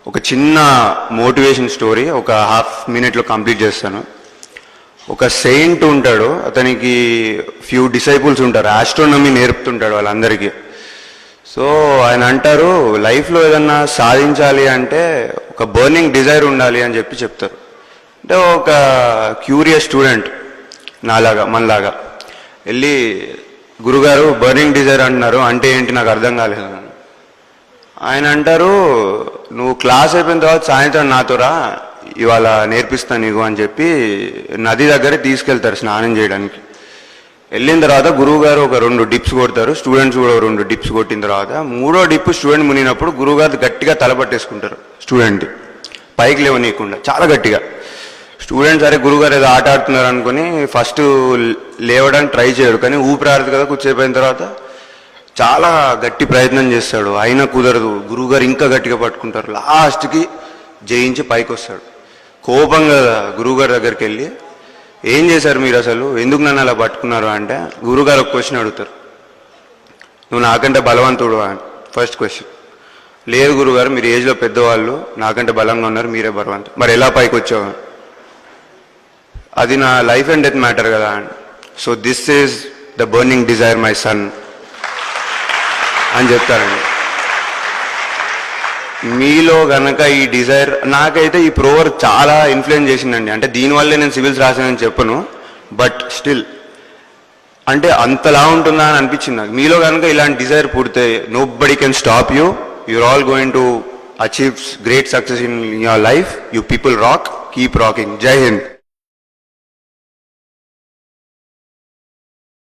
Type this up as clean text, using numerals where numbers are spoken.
ఒక చిన్న motivation story ఒక హాఫ్ మినిట్లో కంప్లీట్ చేస్తాను. ఒక సెయింట్ ఉంటాడు, అతనికి ఫ్యూ డిసైపుల్స్ ఉంటారు, ఆస్ట్రోనమీ నేర్పుతుంటాడు వాళ్ళందరికీ. సో ఆయన అంటారు, లైఫ్లో ఏదన్నా సాధించాలి అంటే ఒక బర్నింగ్ డిజైర్ ఉండాలి అని చెప్తారు. అంటే ఒక క్యూరియస్ స్టూడెంట్ నాలాగా మనలాగా వెళ్ళి, గురుగారు బర్నింగ్ డిజైర్ అంటున్నారు అంటే ఏంటి నాకు అర్థం కాలేదు. ఆయన అంటారు, నువ్వు క్లాస్ అయిపోయిన తర్వాత సాయంత్రం నాతో రా, ఇవాళ నేర్పిస్తాను నీకు అని చెప్పి నది దగ్గర తీసుకెళ్తారు స్నానం చేయడానికి. వెళ్ళిన తర్వాత గురువు గారు ఒక 2 డిప్స్ కొడతారు, స్టూడెంట్స్ కూడా 2 డిప్స్ కొట్టిన తర్వాత 3వ డిప్ స్టూడెంట్ మునిగినప్పుడు గురువు గారు గట్టిగా తలపట్టేసుకుంటారు స్టూడెంట్, పైకి లేవనీయకుండా చాలా గట్టిగా. స్టూడెంట్స్ అరే గురువుగారు ఏదో ఆట ఆడుతున్నారు అనుకుని ఫస్ట్ లేవడానికి ట్రై చేయరు, కానీ ఊపిరాడదు కదా, కూర్చోపోయిన తర్వాత చాలా గట్టి ప్రయత్నం చేస్తాడు, అయినా కుదరదు. గురువుగారు ఇంకా గట్టిగా పట్టుకుంటారు, లాస్ట్కి జయించి పైకి వస్తాడు. కోపంగా గురువుగారి దగ్గరికి వెళ్ళి, ఏం చేశారు మీరు, అసలు ఎందుకు నన్ను అలా పట్టుకున్నారు అంటే గురువుగారు ఒక క్వశ్చన్ అడుగుతారు, నువ్వు నాకంటే బలవంతుడు అని. ఫస్ట్ క్వశ్చన్, లేదు గురువుగారు మీరు ఏజ్లో పెద్దవాళ్ళు, నాకంటే బలంగా ఉన్నారు, మీరే బలవంతుడు, మరి ఎలా పైకి వచ్చావు? అది నా లైఫ్ అండ్ డెత్ మ్యాటర్ కదా అని. So this is the burning desire my son అని చెప్తారండి. మీలో గనక ఈ డిజైర్, నాకైతే ఈ ప్రోవర్ చాలా ఇన్ఫ్లుయెన్స్ చేసిందండి. అంటే దీనివల్లే నేను సివిల్స్ రాశానని చెప్పను, బట్ స్టిల్ అంటే అంతలా ఉంటుందా అని అనిపించింది నాకు. మీలో కనుక ఇలాంటి డిజైర్ పుడితే nobody can stop you, you're all going to achieve great success in your life. You people rock, keep rocking. జై హింద్.